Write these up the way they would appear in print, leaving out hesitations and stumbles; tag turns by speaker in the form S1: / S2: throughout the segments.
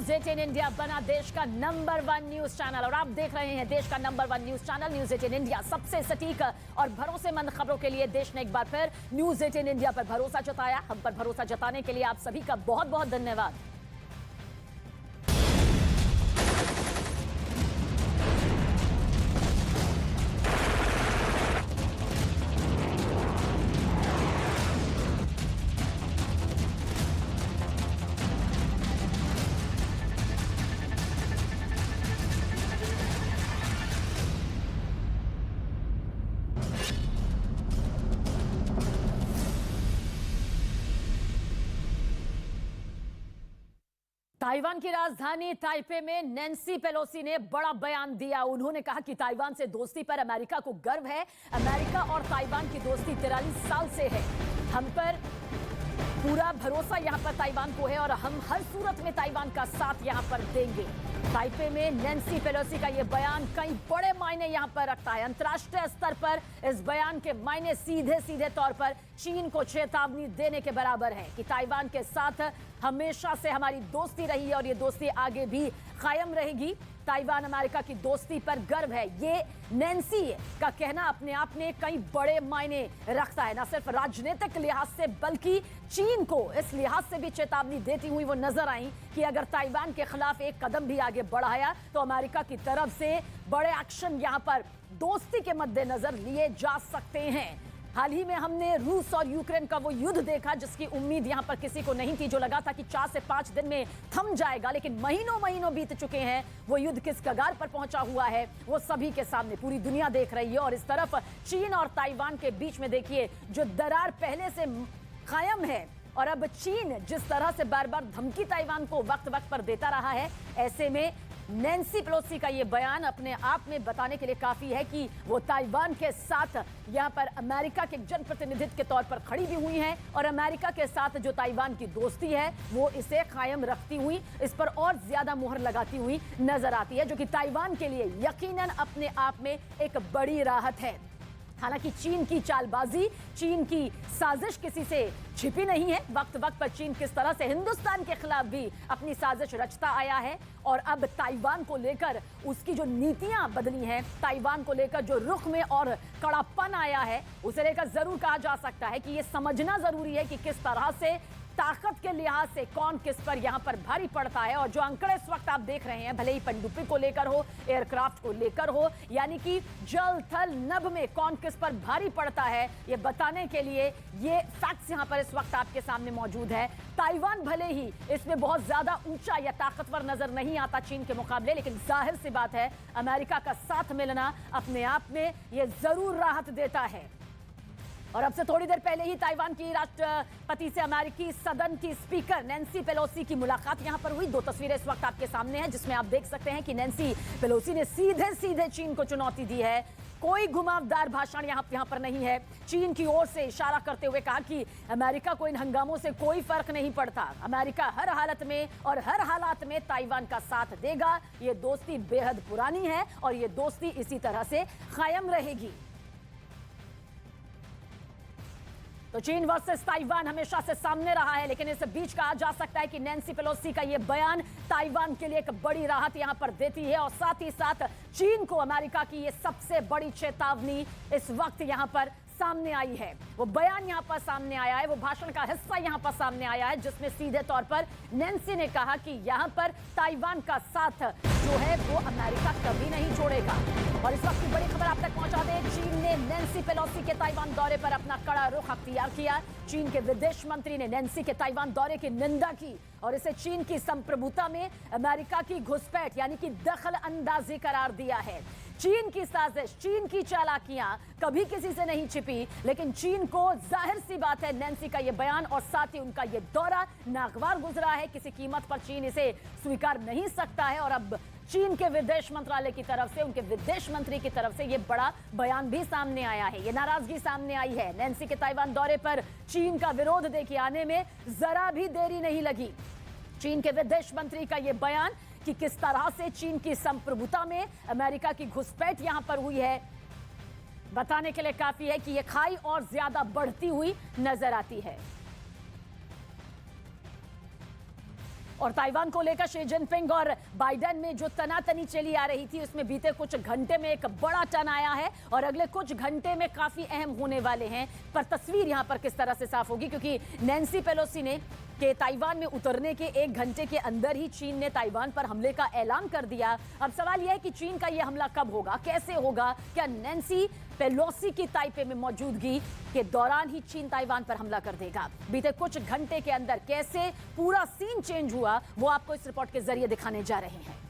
S1: News 18 India बना देश का नंबर 1 न्यूज चैनल और आप देख रहे हैं देश का number 1 news channel news 18 India. सबसे सटीक और भरोसेमंद खबरों के लिए देश ने एक बार फिर न्यूज 18 इंडिया पर भरोसा जताया। हम पर भरोसा जताने के लिए आप सभी का बहुत बहुत धन्यवाद। ताइवान की राजधानी ताइपे में नैन्सी पेलोसी ने बड़ा बयान दिया। उन्होंने कहा कि ताइवान से दोस्ती पर अमेरिका को गर्व है। अमेरिका और ताइवान की दोस्ती 43 साल से है। हम पर पूरा भरोसा यहाँ पर ताइवान को है और हम हर सूरत में ताइवान का साथ यहाँ पर देंगे। ताइपे में नैन्सी पेलोसी का यह बयान कई बड़े मायने यहाँ पर रखता है। अंतर्राष्ट्रीय स्तर पर इस बयान के मायने सीधे सीधे तौर पर चीन को चेतावनी देने के बराबर है कि ताइवान के साथ हमेशा से हमारी दोस्ती रही है और ये दोस्ती आगे भी कायम रहेगी। ताइवान अमेरिका की दोस्ती पर गर्व है, ये नैन्सी का कहना अपने आप में कई बड़े मायने रखता है। न सिर्फ राजनीतिक लिहाज से बल्कि चीन को इस लिहाज से भी चेतावनी देती हुई वो नजर आई कि अगर ताइवान के खिलाफ एक कदम भी आगे बढ़ाया तो अमेरिका की तरफ से बड़े एक्शन यहां पर दोस्ती के मद्देनजर लिए जा सकते हैं। हाल ही में हमने रूस और यूक्रेन का वो युद्ध देखा जिसकी उम्मीद यहां पर किसी को नहीं थी, जो लगा था कि 4 से 5 दिन में थम जाएगा, लेकिन महीनों महीनों बीत चुके हैं। वो युद्ध किस कगार पर पहुंचा हुआ है वो सभी के सामने पूरी दुनिया देख रही है। और इस तरफ चीन और ताइवान के बीच में देखिए जो दरार पहले से कायम है और अब चीन जिस तरह से बार बार धमकी ताइवान को वक्त वक्त पर देता रहा है, ऐसे में नैन्सी पेलोसी का ये बयान अपने आप में बताने के लिए काफी है कि वो ताइवान के साथ यहाँ पर अमेरिका के जनप्रतिनिधित्व के तौर पर खड़ी भी हुई हैं और अमेरिका के साथ जो ताइवान की दोस्ती है वो इसे कायम रखती हुई इस पर और ज्यादा मुहर लगाती हुई नजर आती है, जो कि ताइवान के लिए यकीनन अपने आप में एक बड़ी राहत है। हालांकि चीन की चालबाजी, चीन की साजिश किसी से छिपी नहीं है। वक्त वक्त पर चीन किस तरह से हिंदुस्तान के खिलाफ भी अपनी साजिश रचता आया है और अब ताइवान को लेकर उसकी जो नीतियां बदली हैं, ताइवान को लेकर जो रुख में और कड़ापन आया है, उसे लेकर जरूर कहा जा सकता है कि यह समझना जरूरी है कि किस तरह से ताकत के लिहाज से कौन किस पर यहां पर भारी पड़ता है। और जो आंकड़े इस वक्त आप देख रहे हैं, भले ही पनडुब्बी को लेकर हो, एयरक्राफ्ट को लेकर हो, यानी कि जल थल नभ में कौन किस पर भारी पड़ता है, ये बताने के लिए ये फैक्ट्स यहां पर इस वक्त आपके सामने मौजूद है। ताइवान भले ही इसमें बहुत ज्यादा ऊंचा या ताकतवर नजर नहीं आता चीन के मुकाबले, लेकिन जाहिर सी बात है अमेरिका का साथ मिलना अपने आप में ये जरूर राहत देता है। और अब से थोड़ी देर पहले ही ताइवान की राष्ट्रपति से अमेरिकी सदन की स्पीकर नैन्सी पेलोसी की मुलाकात यहां पर हुई। 2 तस्वीरें इस वक्त आपके सामने हैं जिसमें आप देख सकते हैं कि नैन्सी पेलोसी ने सीधे सीधे चीन को चुनौती दी है। कोई घुमावदार भाषण यहां पर नहीं है। चीन की ओर से इशारा करते हुए कहा कि अमेरिका को इन हंगामों से कोई फर्क नहीं पड़ता, अमेरिका हर हालत में और हर हालात में ताइवान का साथ देगा। ये दोस्ती बेहद पुरानी है और ये दोस्ती इसी तरह से कायम रहेगी। तो चीन वर्सेस ताइवान हमेशा से सामने रहा है, लेकिन इस बीच कहा जा सकता है कि नैन्सी पेलोसी का यह बयान ताइवान के लिए एक बड़ी राहत यहां पर देती है और साथ ही साथ चीन को अमेरिका की यह सबसे बड़ी चेतावनी इस वक्त यहां पर सामने आई है। वो बयान यहां पर सामने आया है, वो भाषण का हिस्सा यहां पर सामने आया है जिसमें सीधे तौर पर नैन्सी ने कहा कि यहां पर ताइवान का साथ जो है वो अमेरिका कभी नहीं छोड़ेगा। और इस वक्त की बड़ी खबर आप तक पहुंचा दें, चीन ने नैन्सी पेलोसी के ताइवान दौरे पर अपना कड़ा रुख अख्तियार किया। चीन के विदेश मंत्री ने नैन्सी के ताइवान दौरे की निंदा की और इसे चीन की संप्रभुता में अमेरिका की घुसपैठ यानी कि दखल अंदाजी करार दिया है। चीन की साजिश, चीन की चालाकियां कभी किसी से नहीं छिपी, लेकिन चीन को जाहिर सी बात है नैन्सी का यह बयान और साथ ही उनका यह दौरा नागवार गुजरा है। किसी कीमत पर चीन इसे स्वीकार नहीं सकता है और अब चीन के विदेश मंत्रालय की तरफ से, उनके विदेश मंत्री की तरफ से यह बड़ा बयान भी सामने आया है। यह नाराजगी सामने आई है। नैन्सी के ताइवान दौरे पर चीन का विरोध देखिए आने में जरा भी देरी नहीं लगी। चीन के विदेश मंत्री का यह बयान कि किस तरह से चीन की संप्रभुता में अमेरिका की घुसपैठ यहां पर हुई है, बताने के लिए काफी है कि यह खाई और ज्यादा बढ़ती हुई नजर आती है। और ताइवान को लेकर शी जिनपिंग और बाइडेन में जो तनातनी चली आ रही थी उसमें बीते कुछ घंटे में एक बड़ा टर्न आया है और अगले कुछ घंटे में काफी अहम होने वाले हैं। पर तस्वीर यहां पर किस तरह से साफ होगी, क्योंकि नैन्सी पेलोसी ने कि ताइवान में उतरने के एक घंटे के अंदर ही चीन ने ताइवान पर हमले का ऐलान कर दिया। अब सवाल यह है कि चीन का यह हमला कब होगा, कैसे होगा? क्या नैन्सी पेलोसी की ताइपे में मौजूदगी के दौरान ही चीन ताइवान पर हमला कर देगा? बीते कुछ घंटे के अंदर कैसे पूरा सीन चेंज हुआ वो आपको इस रिपोर्ट के जरिए दिखाने जा रहे हैं।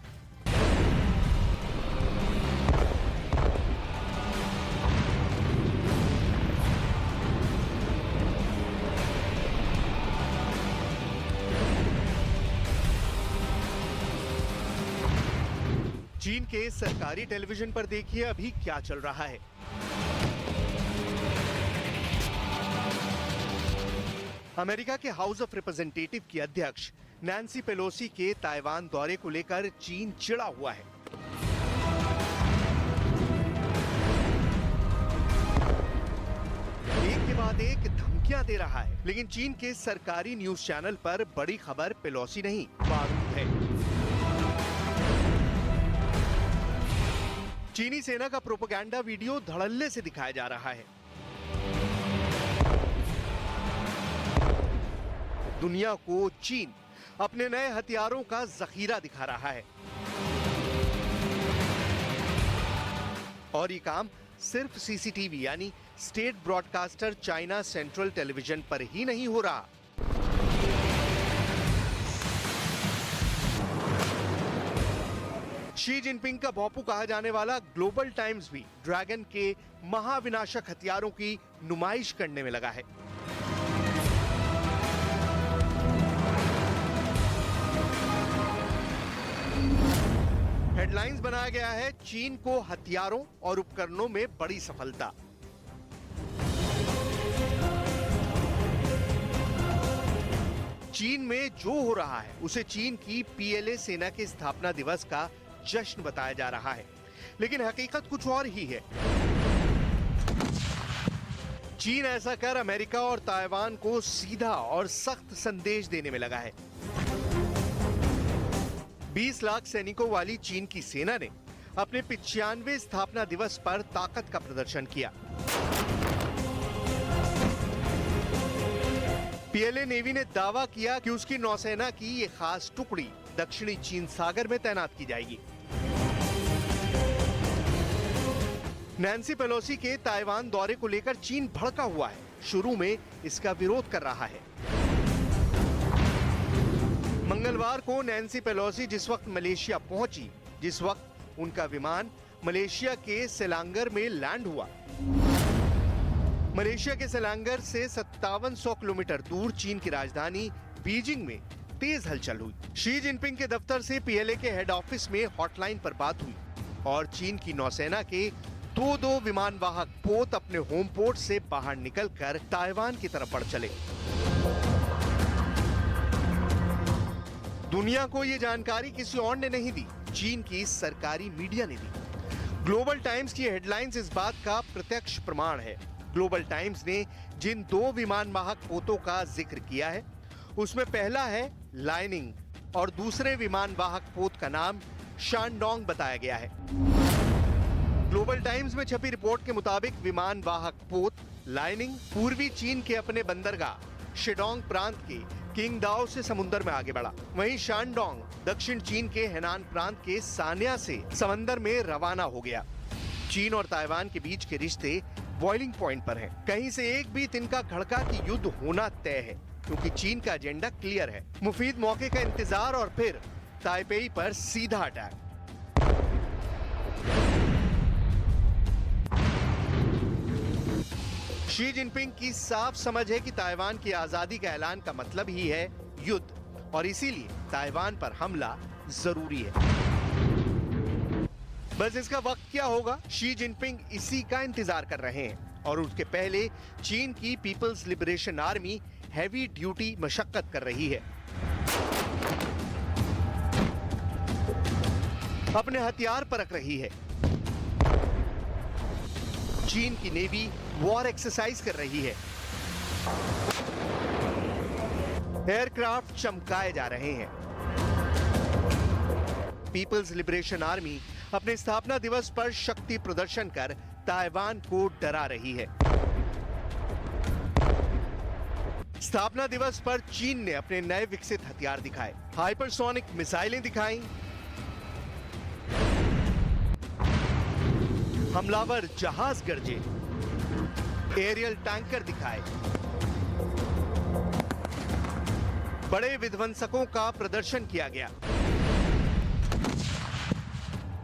S2: चीन के सरकारी टेलीविजन पर देखिए अभी क्या चल रहा है। अमेरिका के हाउस ऑफ रिप्रेजेंटेटिव की अध्यक्ष नैन्सी पेलोसी के ताइवान दौरे को लेकर चीन चिढ़ा हुआ है। एक के बाद एक धमकियां दे रहा है, लेकिन चीन के सरकारी न्यूज चैनल पर बड़ी खबर पेलोसी नहीं, बारूद है। चीनी सेना का प्रोपेगेंडा वीडियो धड़ल्ले से दिखाया जा रहा है। दुनिया को चीन अपने नए हथियारों का जखीरा दिखा रहा है और ये काम सिर्फ सीसीटीवी यानी state broadcaster China central television पर ही नहीं हो रहा। शी जिनपिंग का बापू कहा जाने वाला ग्लोबल टाइम्स भी ड्रैगन के महाविनाशक हथियारों की नुमाइश करने में लगा है। हेडलाइंस बनाया गया है, चीन को हथियारों और उपकरणों में बड़ी सफलता। चीन में जो हो रहा है उसे चीन की पीएलए सेना के स्थापना दिवस का जश्न बताया जा रहा है, लेकिन हकीकत कुछ और ही है। चीन ऐसा कर अमेरिका और ताइवान को सीधा और सख्त संदेश देने में लगा है। 20 लाख सैनिकों वाली चीन की सेना ने अपने 95वें स्थापना दिवस पर ताकत का प्रदर्शन किया। पीएलए नेवी ने दावा किया कि उसकी नौसेना की ये खास टुकड़ी दक्षिणी चीन सागर में तैनात की जाएगी। नैन्सी पेलोसी के ताइवान दौरे को लेकर चीन भड़का हुआ है। शुरू में इसका विरोध कर रहा है। मंगलवार को नैन्सी पेलोसी जिस वक्त मलेशिया पहुंची, जिस वक्त उनका विमान मलेशिया के सेलांगर में लैंड हुआ, मलेशिया के सेलांगर से 5700 किलोमीटर दूर चीन की राजधानी बीजिंग में तेज हलचल हुई। शी जिनपिंग के दफ्तर से पीएलए के हेड ऑफिस में हॉटलाइन पर बात हुई और चीन की नौसेना के दो विमान वाहक पोत अपने होम पोर्ट से बाहर निकलकर ताइवान की तरफ बढ़ चले। दुनिया को यह जानकारी किसी और ने नहीं दी, चीन की सरकारी मीडिया ने दी। ग्लोबल टाइम्स की हेडलाइंस इस बात का प्रत्यक्ष प्रमाण है। ग्लोबल टाइम्स ने जिन 2 विमान वाहक पोतों का जिक्र किया है उसमें पहला है लाइनिंग और दूसरे विमान वाहक पोत का नाम शानडोंग बताया गया है। ग्लोबल टाइम्स में छपी रिपोर्ट के मुताबिक विमान वाहक पोत लाइनिंग पूर्वी चीन के अपने बंदरगाह शिडोंग प्रांत के किंगदाओ से समुद्र में आगे बढ़ा। वहीं शानडोंग दक्षिण चीन के हेनान प्रांत के सान्या से समंदर में रवाना हो गया। चीन और ताइवान के बीच के रिश्ते बॉइलिंग पॉइंट पर हैं। कहीं से एक भी तिनका खड़का कि युद्ध होना तय है, क्योंकि चीन का एजेंडा क्लियर है। मुफीद मौके का इंतजार और फिर ताइपेई पर सीधा अटैक। शी जिनपिंग की साफ समझ है कि ताइवान की आजादी का ऐलान का मतलब ही है युद्ध, और इसीलिए ताइवान पर हमला जरूरी है। बस इसका वक्त क्या होगा, शी जिनपिंग इसी का इंतजार कर रहे हैं और उसके पहले चीन की people's liberation army heavy duty मशक्कत कर रही है। अपने हथियार परख रही है। चीन की नेवी वॉर एक्सरसाइज कर रही है। एयरक्राफ्ट चमकाए जा रहे हैं। पीपल्स लिबरेशन आर्मी अपने स्थापना दिवस पर शक्ति प्रदर्शन कर ताइवान को डरा रही है। स्थापना दिवस पर चीन ने अपने नए विकसित हथियार दिखाए, हाइपरसोनिक मिसाइलें दिखाई, हमलावर जहाज गरजे, एरियल टैंकर दिखाए, बड़े विध्वंसकों का प्रदर्शन किया गया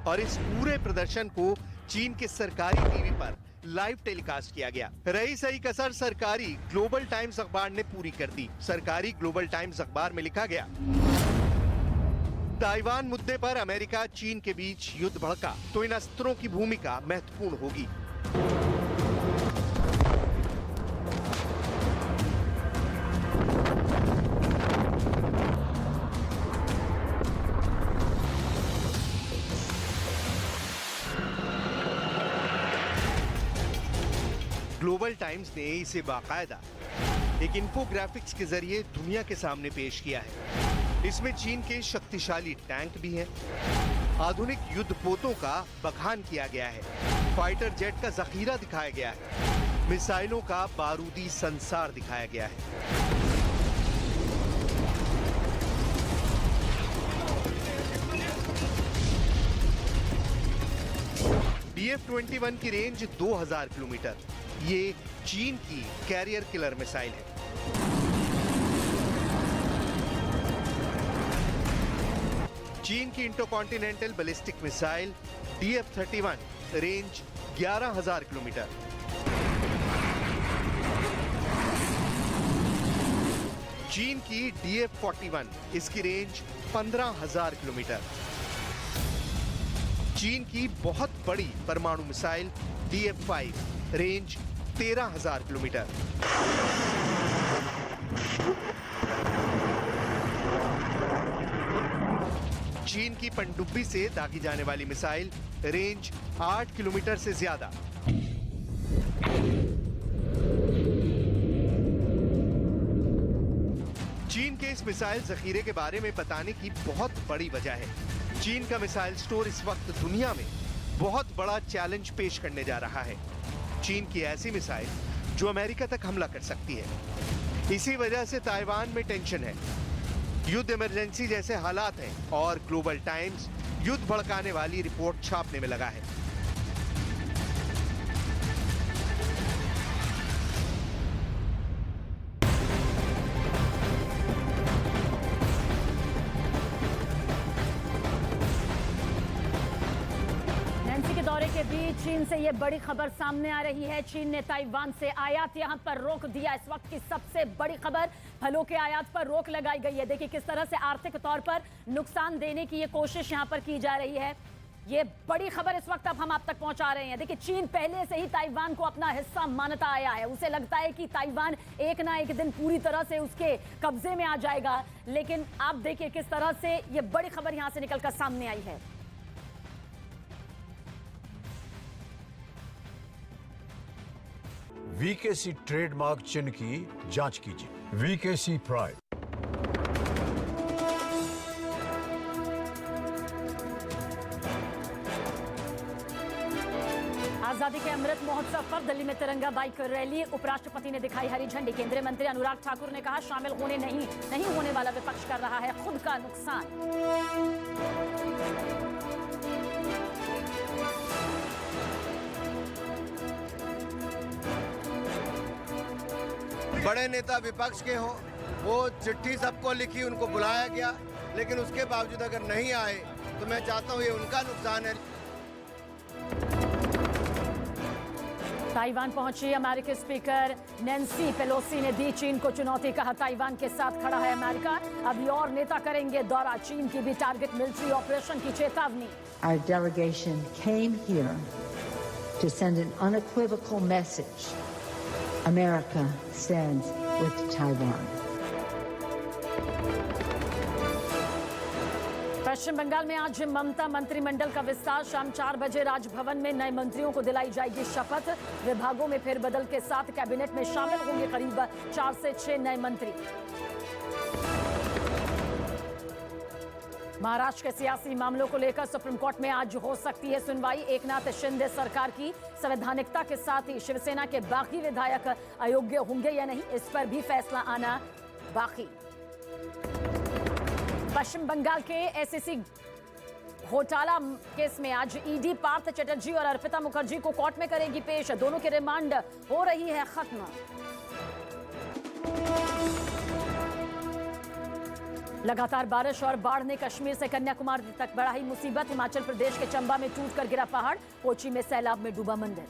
S2: और इस पूरे प्रदर्शन को चीन के सरकारी टीवी पर लाइव टेलीकास्ट किया गया। रही सही कसर सरकारी ग्लोबल टाइम्स अखबार ने पूरी कर दी। सरकारी ग्लोबल टाइम्स अखबार में लिखा गया, ताइवान मुद्दे पर अमेरिका चीन के बीच युद्ध भड़का तो इन अस्त्रों की भूमिका महत्वपूर्ण होगी। ग्लोबल टाइम्स ने इसे बाकायदा एक इन्फोग्राफिक्स के जरिए दुनिया के सामने पेश किया है। इसमें चीन के शक्तिशाली टैंक भी हैं, आधुनिक युद्ध पोतों का बखान किया गया है, फाइटर जेट का जखीरा दिखाया गया है, मिसाइलों का बारूदी संसार दिखाया गया है। DF-21 की रेंज 2000 किलोमीटर। ये चीन की कैरियर किलर मिसाइल है। चीन की intercontinental ballistic missile DF-31 range 11000 kilometre. चीन की DF-41 इसकी रेंज 15000 किलोमीटर। चीन की बहुत बड़ी परमाणु मिसाइल DF-5 रेंज 13000 किलोमीटर। चीन की पनडुब्बी से दागी जाने वाली मिसाइल रेंज 8 किलोमीटर से ज्यादा। चीन के इस मिसाइल जखीरे के बारे में बताने की बहुत बड़ी वजह है। चीन का मिसाइल स्टोर इस वक्त दुनिया में बहुत बड़ा चैलेंज पेश करने जा रहा है। चीन की ऐसी मिसाइल जो अमेरिका तक हमला कर सकती है। इसी वजह से ताइवान में टेंशन है, युद्ध इमरजेंसी जैसे हालात हैं और ग्लोबल टाइम्स युद्ध भड़काने वाली रिपोर्ट छापने में लगा है।
S1: दौरे के बीच चीन से ये बड़ी खबर सामने आ रही है। चीन ने ताइवान से आयात यहां पर रोक दिया। इस वक्त की सबसे बड़ी खबर, फलों के आयात पर रोक लगाई गई है। देखिए किस तरह से आर्थिक तौर पर नुकसान देने की ये कोशिश यहां पर की जा रही है। ये बड़ी खबर इस वक्त अब हम आप तक पहुंचा रहे हैं। देखिए चीन पहले से ही ताइवान को अपना हिस्सा मानता आया है। उसे लगता है कि ताइवान एक ना एक दिन पूरी तरह से उसके कब्जे में आ जाएगा। लेकिन आप देखिए किस तरह से ये बड़ी खबर यहां से निकलकर सामने आई है।
S3: वीकेसी ट्रेडमार्क चिन्ह की जांच कीजिए। वीकेसी प्राइड।
S1: आजादी के अमृत महोत्सव पर दिल्ली में तिरंगा बाइक रैली, उपराष्ट्रपति ने दिखाई हरी झंडी। केंद्रीय मंत्री अनुराग ठाकुर ने कहा शामिल होने नहीं होने वाला विपक्ष कर रहा है खुद का नुकसान।
S4: बड़े नेता विपक्ष के हों, वो चिट्ठी सबको लिखी, उनको बुलाया गया, लेकिन उसके बावजूद अगर नहीं आए तो मैं चाहता हूं ये उनका नुकसान है।
S1: ताइवान पहुंची अमेरिकी स्पीकर नैन्सी पेलोसी ने दी चीन को चुनौती, कहा ताइवान के साथ खड़ा है अमेरिका। अभी और नेता करेंगे दौरा, चीन की भी टारगेट मिलिट्री ऑपरेशन की चेतावनी।
S5: Our delegation came here to send an unequivocal message. America stands with Taiwan.
S1: पश्चिम बंगाल में आज ममता मंत्रिमंडल का विस्तार, शाम 4 बजे राजभवन में नए मंत्रियों को दिलाई जाएगी शपथ। विभागों में फेरबदल के साथ कैबिनेट में शामिल होंगे करीब 4 से 6 नए मंत्री। महाराष्ट्र के सियासी मामलों को लेकर सुप्रीम कोर्ट में आज हो सकती है सुनवाई। एकनाथ शिंदे सरकार की संवैधानिकता के साथ ही शिवसेना के बाकी विधायक अयोग्य होंगे या नहीं, इस पर भी फैसला आना बाकी। पश्चिम बंगाल के एसएससी घोटाला केस में आज ईडी पार्थ चटर्जी और अर्पिता मुखर्जी को कोर्ट में करेगी पेश। दोनों की रिमांड हो रही है खत्म। लगातार बारिश और बाढ़ ने कश्मीर से कन्याकुमारी तक बढ़ाई मुसीबत। हिमाचल प्रदेश के चंबा में टूटकर गिरा पहाड़, कोची में सैलाब में डूबा मंदिर।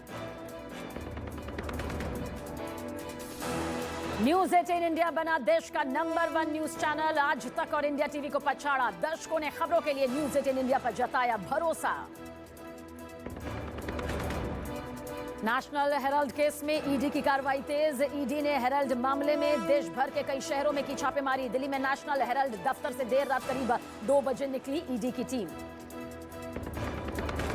S1: न्यूज 18 इंडिया बना देश का नंबर 1 न्यूज चैनल। आज तक और इंडिया टीवी को पछाड़ा। दर्शकों ने खबरों के लिए न्यूज 18 इंडिया पर जताया भरोसा। नेशनल हेराल्ड केस में ईडी की कार्रवाई तेज। ईडी ने हेराल्ड मामले में देश भर के कई शहरों में की छापेमारी। दिल्ली में नेशनल हेराल्ड दफ्तर से देर रात करीब 2 बजे निकली ईडी की टीम।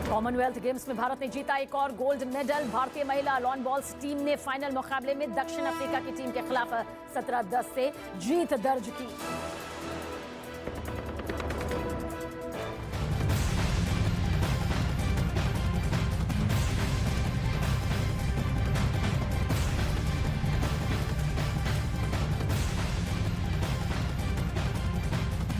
S1: कॉमनवेल्थ गेम्स में भारत ने जीता एक और गोल्ड मेडल। भारतीय महिला लॉन बॉल्स टीम ने फाइनल मुकाबले में दक्षिण अफ्रीका की टीम के खिलाफ 17-10 से जीत दर्ज की।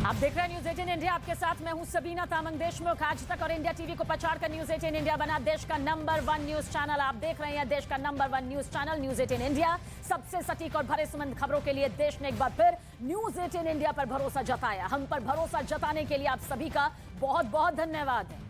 S1: आप देख रहे हैं न्यूज 18 इंडिया, आपके साथ मैं हूं सबीना तामंग देशमुख। आज तक और इंडिया टीवी को पछाड़कर न्यूज 18 इंडिया बना देश का नंबर 1 न्यूज चैनल। आप देख रहे हैं देश का number 1 news channel news 18 India. सबसे सटीक और भरोसेमंद खबरों के लिए देश ने एक बार फिर न्यूज 18 इंडिया पर भरोसा जताया। हम पर भरोसा जताने के लिए आप सभी का बहुत बहुत धन्यवाद।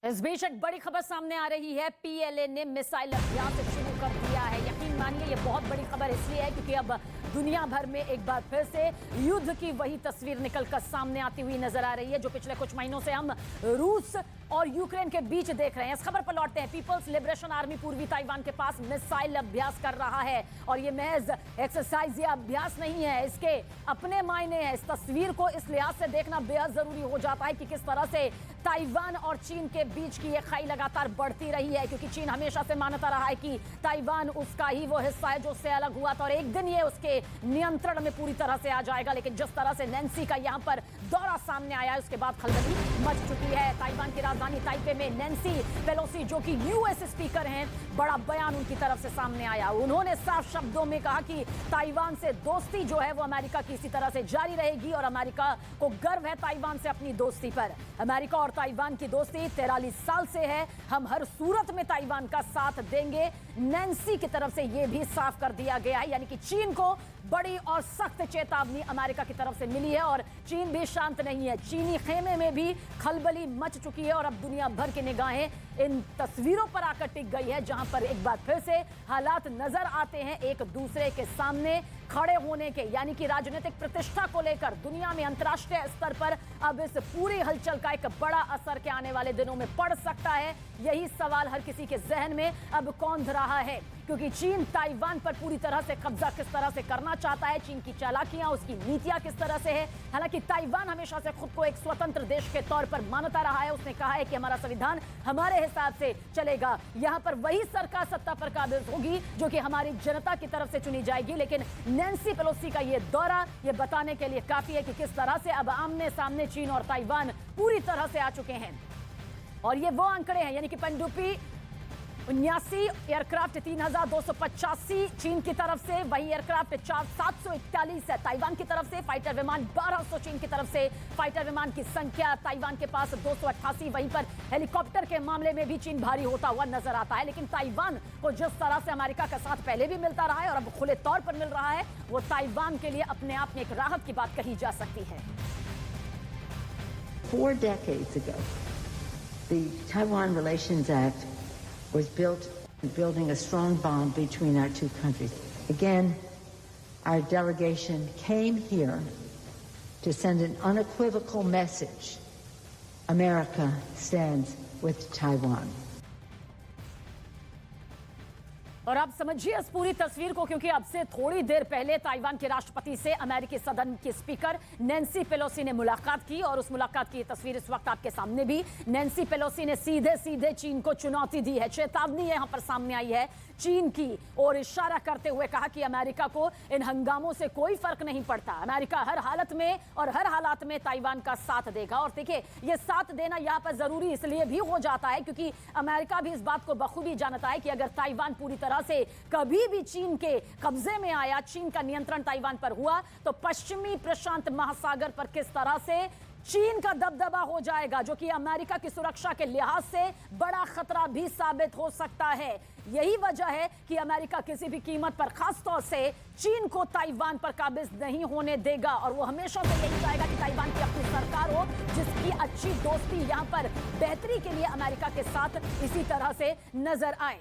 S1: इस बीच एक बड़ी खबर सामने आ रही है। पीएलए ने मिसाइल अभ्यास शुरू कर दिया है। यकीन मानिए ये बहुत बड़ी खबर इसलिए है क्योंकि अब दुनिया भर में एक बार फिर से युद्ध की वही तस्वीर निकलकर सामने आती हुई नजर आ रही है जो पिछले कुछ महीनों से हम रूस और यूक्रेन के बीच देख रहे हैं। इस खबर पर लौटते हैं। पीपल्स लिबरेशन आर्मी पूर्वी ताइवान के पास मिसाइल अभ्यास कर रहा है और ये महज एक्सरसाइज या अभ्यास नहीं है, इसके अपने मायने हैं। इस तस्वीर को इस लिहाज से देखना बेहद जरूरी हो जाता है कि किस तरह से ताइवान और चीन के बीच की ये खाई लगातार बढ़ती रही है, क्योंकि चीन हमेशा से मानता रहा है कि ताइवान उसका ही वो हिस्सा है जो उससे अलग हुआ था और एक दिन ये उसके नियंत्रण में पूरी तरह से आ जाएगा। लेकिन जिस तरह से नैन्सी का यहाँ पर दौरा सामने आया है उसके बाद खलबली मच चुकी है। ताइवान की राजधानी ताइपे में नैन्सी पेलोसी जो कि यूएस स्पीकर हैं, बड़ा बयान उनकी तरफ से सामने आया। उन्होंने साफ शब्दों में कहा कि ताइवान से दोस्ती जो है वो अमेरिका की इसी तरह से जारी रहेगी और अमेरिका को गर्व है ताइवान से अपनी दोस्ती पर। अमेरिका और ताइवान की दोस्ती 43 साल से है। हम हर सूरत में ताइवान का साथ देंगे। नैन्सी की तरफ से यह भी साफ कर दिया गया है, यानी कि चीन को बड़ी और सख्त चेतावनी अमेरिका की तरफ से मिली है और चीन भी शांत नहीं है। चीनी खेमे में भी खलबली मच चुकी है और अब दुनिया भर की निगाहें इन तस्वीरों पर आकर टिक गई है जहां पर एक बार फिर से हालात नजर आते हैं एक दूसरे के सामने खड़े होने के, यानी कि राजनीतिक प्रतिष्ठा को लेकर दुनिया में अंतर्राष्ट्रीय स्तर पर अब इस पूरी हलचल का एक बड़ा असर के आने वाले दिनों में पड़ सकता है। यही सवाल हर किसी के जहन में अब कौंध रहा है, क्योंकि चीन ताइवान पर पूरी तरह से कब्जा किस तरह से करना चाहता है, चीन की चालाकियां, उसकी नीतियां किस तरह से है। हालांकि ताइवान हमेशा से खुद को एक स्वतंत्र देश के तौर पर मानता रहा है। उसने कहा है कि हमारा संविधान हमारे हिसाब से चलेगा, यहां पर वही सरकार सत्ता पर काबिज होगी जो कि हमारी जनता की तरफ से चुनी जाएगी। लेकिन नैन्सी पेलोसी का ये दौरा ये बताने के लिए काफी है कि किस तरह से अब आमने सामने चीन और ताइवान पूरी तरह से आ चुके हैं। और ये वो आंकड़े हैं, यानी कि पनडुब्बी 79 एयरक्राफ्ट 3285 चीन की तरफ से, वही एयरक्राफ्ट 741 है ताइवान की तरफ से, फाइटर विमान 1200 चीन की तरफ से, फाइटर विमान की संख्या ताइवान के पास 288। वहीं पर हेलीकॉप्टर के मामले में भी चीन भारी होता हुआ नजर आता है। लेकिन ताइवान को जिस तरह से अमेरिका का साथ पहले भी मिलता रहा है और अब खुले तौर पर मिल रहा है, वो ताइवान के लिए अपने आप में एक राहत की बात कही जा सकती है।
S5: 4 decades ago, the Taiwan Relations Act was built, building a strong bond between our two countries. Again, our delegation came here to send an unequivocal message. America stands with Taiwan.
S1: और अब समझिए इस पूरी तस्वीर को, क्योंकि अब से थोड़ी देर पहले ताइवान के राष्ट्रपति से अमेरिकी सदन की स्पीकर नैन्सी पेलोसी ने मुलाकात की और उस मुलाकात की तस्वीर इस वक्त आपके सामने भी। नैन्सी पेलोसी ने सीधे सीधे चीन को चुनौती दी है, चेतावनी यहां पर सामने आई है चीन की, और इशारा करते हुए कहा कि अमेरिका को इन हंगामों से कोई फर्क नहीं पड़ता, अमेरिका हर हालत में और हर हालात में ताइवान का साथ देगा। और देखिए ये साथ देना यहां पर जरूरी इसलिए भी हो जाता है क्योंकि अमेरिका भी इस बात को बखूबी जानता है कि अगर ताइवान पूरी तरह से कभी भी चीन के कब्जे में आया, चीन का नियंत्रण ताइवान पर हुआ, तो पश्चिमी प्रशांत महासागर पर किस तरह से चीन का दबदबा हो जाएगा, जो कि अमेरिका की सुरक्षा के लिहाज से बड़ा खतरा भी साबित हो सकता है। यही वजह है कि अमेरिका किसी भी कीमत पर, खासतौर से चीन को ताइवान पर काबिज नहीं होने देगा, और वो हमेशा से यही चाहेगा कि ताइवान की अपनी सरकार हो जिसकी अच्छी दोस्ती यहां पर बेहतरी के लिए अमेरिका के साथ इसी तरह से नजर आए।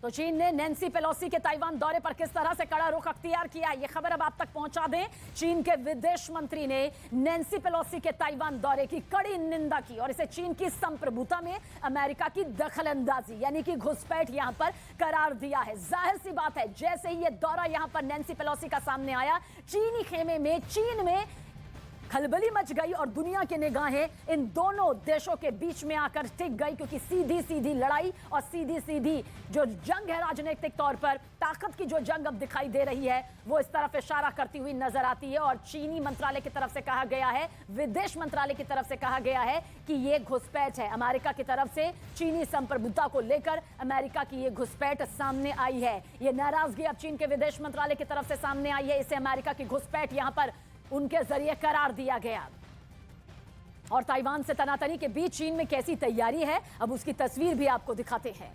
S1: तो चीन ने नैन्सी पेलोसी के ताइवान दौरे पर किस तरह से कड़ा रुख अख्तियार किया, ये खबर अब आप तक पहुंचा दें। चीन के विदेश मंत्री ने नैन्सी पेलोसी के ताइवान दौरे की कड़ी निंदा की और इसे चीन की संप्रभुता में अमेरिका की दखलंदाजी यानी कि घुसपैठ यहां पर करार दिया है। जाहिर सी बात है, जैसे ही ये दौरा यहां पर नैन्सी पेलोसी का सामने आया, चीनी खेमे में, चीन में खलबली मच गई और दुनिया की निगाहें इन दोनों देशों के बीच में आकर टिक गई, क्योंकि सीधी सीधी लड़ाई और सीधी सीधी जो जंग है राजनीतिक तौर पर, ताकत की जो जंग अब दिखाई दे रही है, वो इस तरफ इशारा करती हुई नजर आती है। और चीनी मंत्रालय की तरफ से कहा गया है, विदेश मंत्रालय की तरफ से कहा गया है कि ये घुसपैठ है। अमेरिका की तरफ से चीनी संप्रभुता को लेकर अमेरिका की ये घुसपैठ सामने आई है। ये नाराजगी अब चीन के विदेश मंत्रालय की तरफ से सामने आई है। इसे अमेरिका की घुसपैठ यहां पर उनके जरिए करार दिया गया। और ताइवान से तनातनी के बीच चीन में कैसी तैयारी है, अब उसकी तस्वीर भी आपको दिखाते हैं।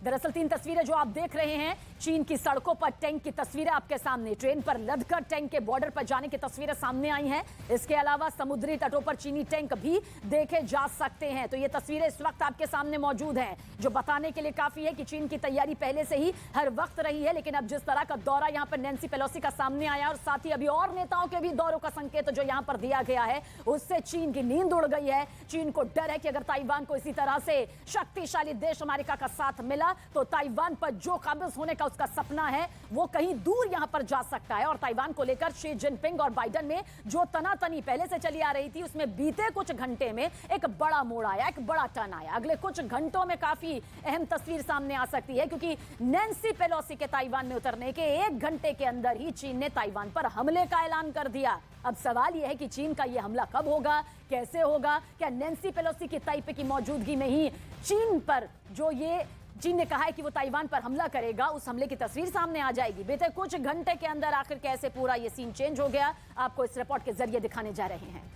S1: दरअसल 3 तस्वीरें जो आप देख रहे हैं, चीन की सड़कों पर टैंक की तस्वीरें आपके सामने, ट्रेन पर लदकर टैंक के बॉर्डर पर जाने की तस्वीरें सामने आई हैं। इसके अलावा समुद्री तटों पर चीनी टैंक भी देखे जा सकते हैं। तो ये तस्वीरें इस वक्त आपके सामने मौजूद हैं, जो बताने के लिए काफी है कि चीन की तैयारी पहले से ही हर वक्त रही है। लेकिन अब जिस तरह का दौरा यहाँ पर नैन्सी पेलोसी का सामने आया, और साथ ही अभी और नेताओं के भी दौरों का संकेत जो यहाँ पर दिया गया है, उससे चीन की नींद उड़ गई है। चीन को डर है कि अगर ताइवान को इसी तरह से शक्तिशाली देश अमेरिका का साथ मिला, तो ताइवान पर जो काबिज होने का उसका सपना है वो कहीं दूर यहां पर जा सकता है। और ताइवान को लेकर शी जिनपिंग और बाइडेन में जो तनातनी पहले से चली आ रही थी, उसमें बीते कुछ घंटे में एक बड़ा मोड़ आया, एक बड़ा टर्न आया। अगले कुछ घंटों में काफी अहम तस्वीर सामने आ सकती है, क्योंकि नैन्सी पेलोसी के ताइवान में उतरने के 1 घंटे के अंदर ही चीन ने ताइवान पर हमले का ऐलान कर दिया। अब सवाल यह है कि चीन का यह हमला कब होगा, कैसे होगा? क्या नैन्सी पेलोसी की ताइपे की मौजूदगी में ही चीन पर, जो ये चीन ने कहा है कि वो ताइवान पर हमला करेगा, उस हमले की तस्वीर सामने आ जाएगी? बीते कुछ घंटे के अंदर आखिर कैसे पूरा ये सीन चेंज हो गया, आपको इस रिपोर्ट के जरिए दिखाने जा रहे हैं।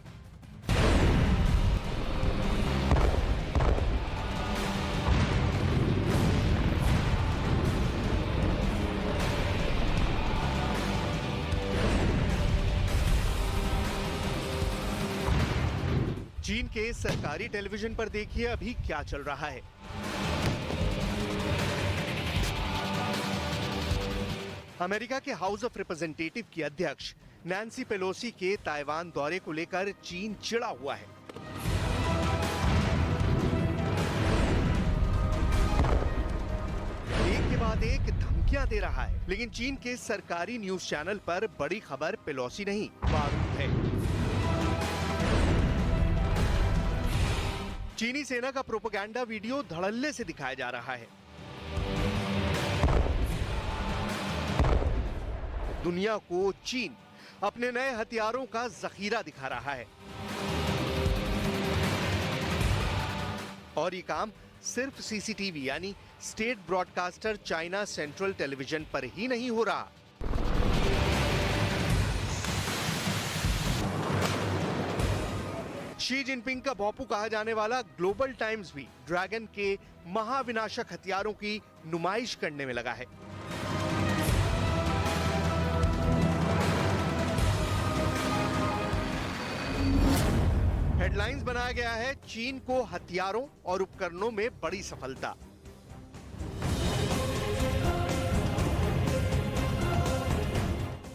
S2: चीन के सरकारी टेलीविजन पर देखिए अभी क्या चल रहा है। अमेरिका के हाउस ऑफ रिप्रेजेंटेटिव की अध्यक्ष नैन्सी पेलोसी के ताइवान दौरे को लेकर चीन चिढ़ा हुआ है। एक के बाद एक धमकियां दे रहा है, लेकिन चीन के सरकारी न्यूज चैनल पर बड़ी खबर पेलोसी नहीं, बारूद है। चीनी सेना का प्रोपेगेंडा वीडियो धड़ल्ले से दिखाया जा रहा है। दुनिया को चीन अपने नए हथियारों का जखीरा दिखा रहा है, और ये काम सिर्फ सीसीटीवी यानी state broadcaster China central television पर ही नहीं हो रहा। शी जिनपिंग का बापू कहा जाने वाला ग्लोबल टाइम्स भी ड्रैगन के महाविनाशक हथियारों की नुमाइश करने में लगा है। हेडलाइंस बनाया गया है, चीन को हथियारों और उपकरणों में बड़ी सफलता।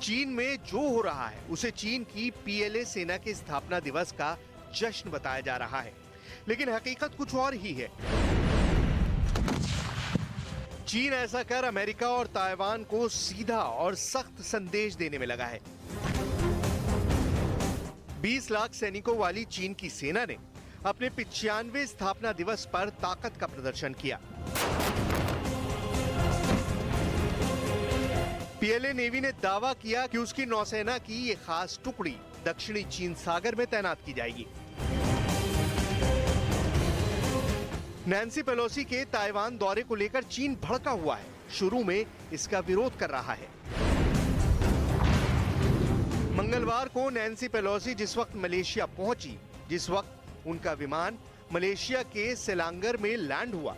S2: चीन में जो हो रहा है उसे चीन की पीएलए सेना के स्थापना दिवस का जश्न बताया जा रहा है, लेकिन हकीकत कुछ और ही है। चीन ऐसा कर अमेरिका और ताइवान को सीधा और सख्त संदेश देने में लगा है। 20 लाख सैनिकों वाली चीन की सेना ने अपने 95वें स्थापना दिवस पर ताकत का प्रदर्शन किया। पीएलए नेवी ने दावा किया कि उसकी नौसेना की ये खास टुकड़ी दक्षिणी चीन सागर में तैनात की जाएगी। नैन्सी पेलोसी के ताइवान दौरे को लेकर चीन भड़का हुआ है। शुरू में इसका विरोध कर रहा है। मंगलवार को नैन्सी पेलोसी जिस वक्त मलेशिया पहुंची, जिस वक्त उनका विमान मलेशिया के सेलांगर में लैंड हुआ,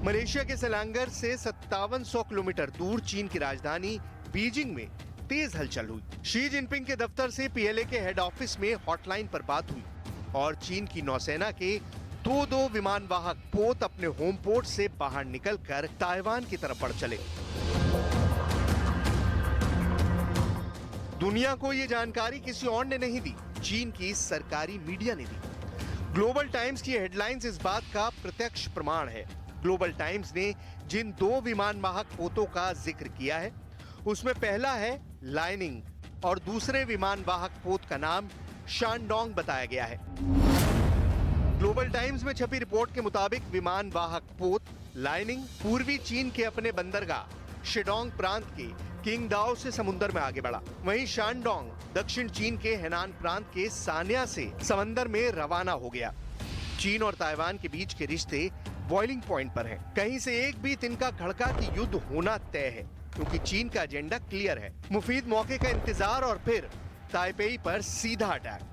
S2: मलेशिया के सेलांगर से 5700 किलोमीटर दूर चीन की राजधानी बीजिंग में तेज हलचल हुई। शी जिनपिंग के दफ्तर से पीएलए के हेड ऑफिस में हॉटलाइन पर बात हुई और चीन की नौसेना के दो विमान वाहक पोत अपने होम पोर्ट से बाहर निकलकर ताइवान की तरफ बढ़ चले। दुनिया को यह जानकारी किसी और ने नहीं दी, चीन की सरकारी मीडिया ने दी। ग्लोबल टाइम्स की हेडलाइंस इस बात का प्रत्यक्ष प्रमाण है। ग्लोबल टाइम्स ने जिन 2 विमान वाहक पोतों का जिक्र किया है, उसमें पहला है लाइनिंग और दूसरे विमान वाहक पोत का नाम शानडोंग बताया गया है। ग्लोबल टाइम्स में छपी रिपोर्ट के मुताबिक विमान वाहक पोत लाइनिंग पूर्वी चीन के अपने बंदरगाह शेडोंग प्रांत के किंगदाओ से समुद्र में आगे बढ़ा। वहीं शानडोंग दक्षिण चीन के हेनान प्रांत के सान्या से समंदर में रवाना हो गया। चीन और ताइवान के बीच के रिश्ते बॉइलिंग पॉइंट पर हैं। कहीं से एक भी तिनका खड़का कि युद्ध होना तय है, क्योंकि चीन का एजेंडा क्लियर है। मुफीद मौके का इंतजार और फिर ताइपेई पर सीधा अटैक।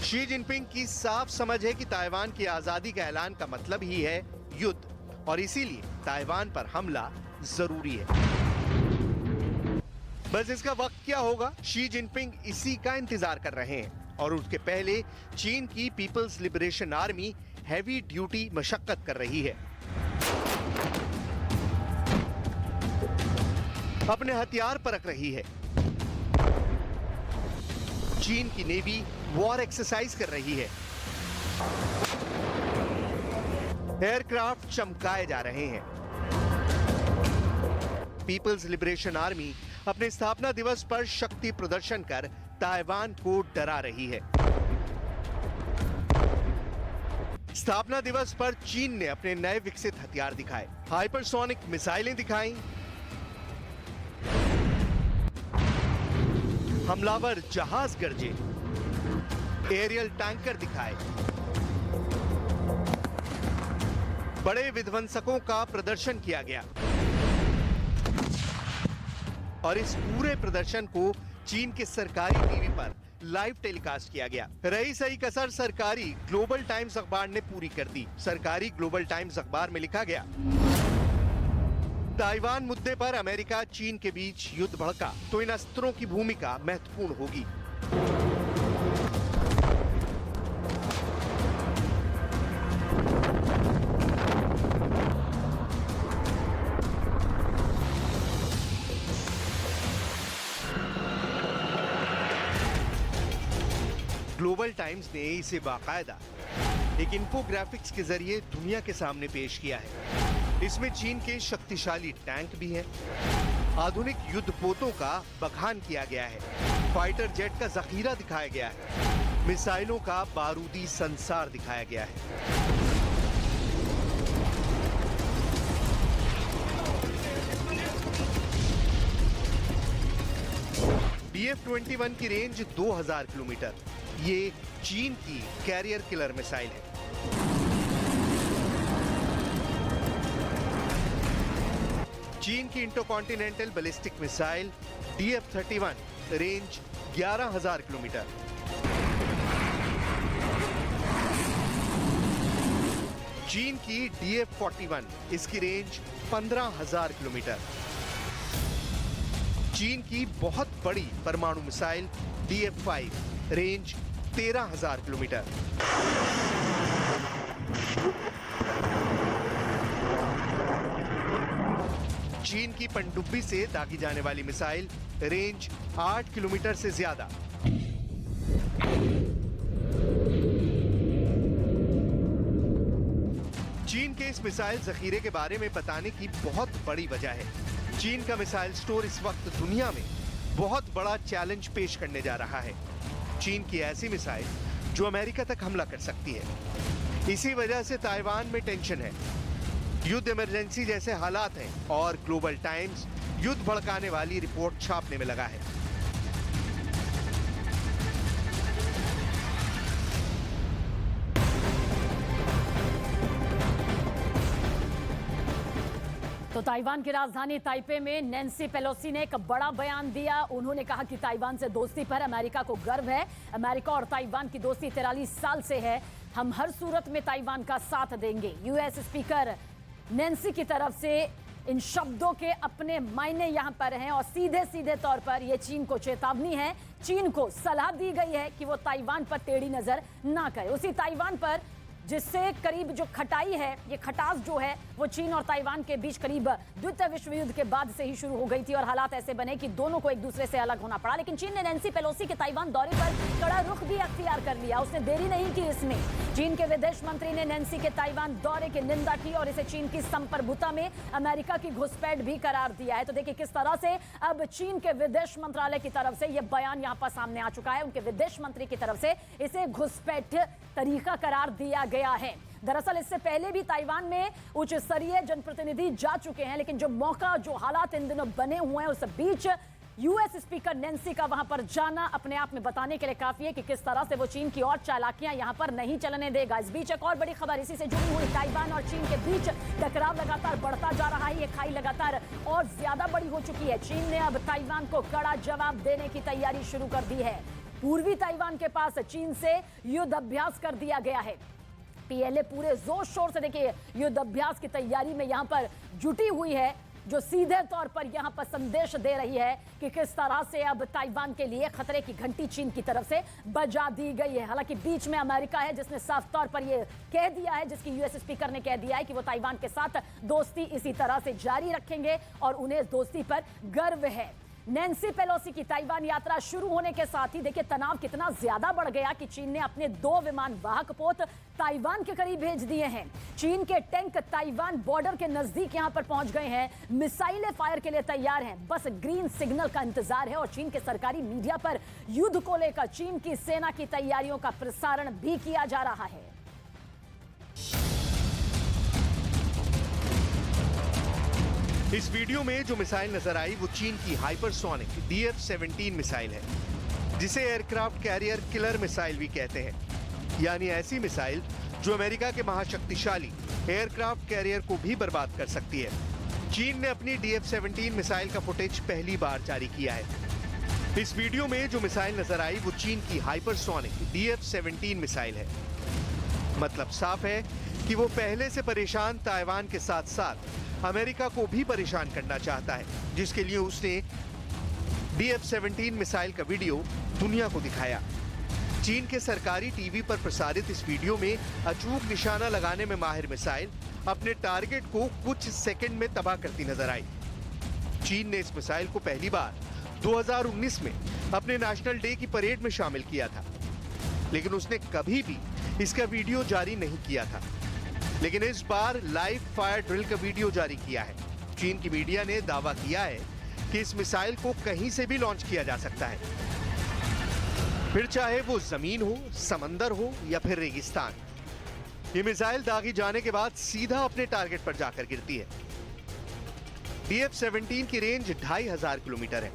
S2: शी जिनपिंग की साफ समझ है कि ताइवान की आजादी का ऐलान का मतलब ही है युद्ध, और इसीलिए ताइवान पर हमला जरूरी है। बस इसका वक्त क्या होगा, शी जिनपिंग इसी का इंतजार कर रहे हैं। और उसके पहले चीन की people's liberation army heavy duty मशक्कत कर रही है। अपने हथियार परख रही है। चीन की नेवी वॉर एक्सरसाइज कर रही है। एयरक्राफ्ट चमकाए जा रहे हैं। पीपल्स लिबरेशन आर्मी अपने स्थापना दिवस पर शक्ति प्रदर्शन कर ताइवान को डरा रही है। स्थापना दिवस पर चीन ने अपने नए विकसित हथियार दिखाए। हाइपरसोनिक मिसाइलें दिखाई, हमलावर जहाज गरजे, एरियल टैंकर दिखाए, बड़े विध्वंसकों का प्रदर्शन किया गया। और इस पूरे प्रदर्शन को चीन के सरकारी टीवी पर लाइव टेलीकास्ट किया गया। रही सही कसर सरकारी ग्लोबल टाइम्स अखबार ने पूरी कर दी। सरकारी ग्लोबल टाइम्स अखबार में लिखा गया, ताइवान मुद्दे पर अमेरिका चीन के बीच युद्ध भड़का तो इन अस्त्रों की भूमिका महत्वपूर्ण होगी। ग्लोबल टाइम्स ने इसे बाकायदा एक इन्फोग्राफिक्स के जरिए दुनिया के सामने पेश किया है। इसमें चीन के शक्तिशाली टैंक भी हैं, आधुनिक युद्ध पोतों का बखान किया गया है, फाइटर जेट का जखीरा दिखाया गया है, मिसाइलों का बारूदी संसार दिखाया गया है। DF-21 की रेंज 2000 किलोमीटर। ये चीन की कैरियर किलर मिसाइल है। चीन की intercontinental ballistic missile DF-31 range 11000 kilometre. चीन की DF-41 इसकी रेंज 15000 किलोमीटर। चीन की बहुत बड़ी परमाणु मिसाइल DF-5 रेंज 13000 किलोमीटर। चीन की पनडुब्बी से दागी जाने वाली मिसाइल, रेंज 8 किलोमीटर से ज्यादा। चीन के इस मिसाइल जखीरे के बारे में बताने की बहुत बड़ी वजह है। चीन का मिसाइल स्टोर इस वक्त दुनिया में बहुत बड़ा चैलेंज पेश करने जा रहा है। चीन की ऐसी मिसाइल जो अमेरिका तक हमला कर सकती है। इसी वजह से ताइवान में टेंशन है, युद्ध इमरजेंसी जैसे हालात हैं और ग्लोबल टाइम्स युद्ध भड़काने वाली रिपोर्ट छापने में लगा है।
S1: तो ताइवान की राजधानी ताइपे में नैन्सी पेलोसी ने एक बड़ा बयान दिया। उन्होंने कहा कि ताइवान से दोस्ती पर अमेरिका को गर्व है। अमेरिका और ताइवान की दोस्ती 43 साल से है। हम हर सूरत में ताइवान का साथ देंगे। यूएस स्पीकर नैन्सी की तरफ से इन शब्दों के अपने मायने यहां पर हैं और सीधे सीधे तौर पर यह चीन को चेतावनी है। चीन को सलाह दी गई है कि वो ताइवान पर टेढ़ी नजर ना करे। उसी ताइवान पर जिससे करीब जो खटाई है, ये खटास जो है वो चीन और ताइवान के बीच करीब द्वितीय विश्व युद्ध के बाद से ही शुरू हो गई थी और हालात ऐसे बने कि दोनों को एक दूसरे से अलग होना पड़ा। लेकिन चीन ने नैन्सी पेलोसी के ताइवान दौरे पर कड़ा रुख भी अख्तियार कर लिया। उसने देरी नहीं की इसमें। चीन के विदेश मंत्री ने नैन्सी के ताइवान दौरे की निंदा की और इसे चीन की संप्रभुता में अमेरिका की घुसपैठ भी करार दिया है। तो देखिए किस तरह से अब चीन के विदेश मंत्रालय की तरफ से यह बयान यहां पर सामने आ चुका है। उनके विदेश मंत्री की तरफ से इसे घुसपैठ तरीका करार दिया गया है। दरअसल इससे पहले भी ताइवान में उच्च स्तरीय जनप्रतिनिधि जा चुके हैं, लेकिन जो मौका, जो हालात इन दिनों बने हुए हैं, उस बीच यूएस स्पीकर नैन्सी का वहां पर जाना अपने आप में बताने के लिए काफी है कि किस तरह से वो चीन की और चालाकियां यहां पर नहीं चलने देगा। इस बीच एक और बड़ी खबर इसी से जुड़ी हुई। ताइवान और चीन के बीच टकराव लगातार बढ़ता जा रहा है। ये खाई लगातार और ज्यादा बड़ी हो चुकी है। चीन ने अब ताइवान को कड़ा जवाब देने की तैयारी शुरू कर दी है। पूर्वी ताइवान के पास चीन से युद्ध अभ्यास कर दिया गया है। पीएलए पूरे जोर शोर से देखिए युद्ध अभ्यास की तैयारी में यहां पर जुटी हुई है, जो सीधे तौर पर यहां पर संदेश दे रही है कि किस तरह से अब ताइवान के लिए खतरे की घंटी चीन की तरफ से बजा दी गई है। हालांकि बीच में अमेरिका है जिसने साफ तौर पर यह कह दिया है, जिसकी यूएस स्पीकर ने कह दिया है कि वो ताइवान के साथ दोस्ती इसी तरह से जारी रखेंगे और उन्हें दोस्ती पर गर्व है। नैन्सी पेलोसी की ताइवान यात्रा शुरू होने के साथ ही देखिए तनाव कितना ज्यादा बढ़ गया कि चीन ने अपने 2 विमान वाहक पोत ताइवान के करीब भेज दिए हैं। चीन के टैंक ताइवान बॉर्डर के नजदीक यहां पर पहुंच गए हैं। मिसाइलें फायर के लिए तैयार हैं। बस ग्रीन सिग्नल का इंतजार है और चीन के सरकारी मीडिया पर युद्ध को लेकर चीन की सेना की तैयारियों का प्रसारण भी किया जा रहा है।
S2: इस वीडियो में जो मिसाइल नजर आई वो चीन की हाइपरसोनिक DF-17 मिसाइल है, जिसे एयरक्राफ्ट कैरियर किलर मिसाइल भी कहते हैं। यानी ऐसी मिसाइल जो अमेरिका के महाशक्तिशाली एयरक्राफ्ट कैरियर को भी बर्बाद कर सकती है। चीन ने अपनी DF-17 मिसाइल का फुटेज पहली बार जारी किया है। इस वीडियो में जो मिसाइल नजर आई वो चीन की हाइपरसोनिक DF-17 मिसाइल है। मतलब साफ है कि वो पहले से परेशान ताइवान के साथ साथ अमेरिका को भी परेशान करना चाहता है, जिसके लिए उसने DF-17 मिसाइल का वीडियो दुनिया को दिखाया। चीन के सरकारी टीवी पर प्रसारित इस वीडियो में अचूक निशाना लगाने में माहिर मिसाइल अपने टारगेट को कुछ सेकंड में तबाह करती नजर आई। चीन ने इस मिसाइल को पहली बार 2019 में अपने नेशनल डे की परेड में शामिल किया था, लेकिन उसने कभी भी इसका वीडियो जारी नहीं किया था। लेकिन इस बार लाइव फायर ड्रिल का वीडियो जारी किया है। चीन की मीडिया ने दावा किया है कि इस मिसाइल को कहीं से भी लॉन्च किया जा सकता है, फिर चाहे वो जमीन हो, समंदर हो या फिर रेगिस्तान। ये मिसाइल दागी जाने के बाद सीधा अपने टारगेट पर जाकर गिरती है। DF-17 की रेंज 2500 किलोमीटर है,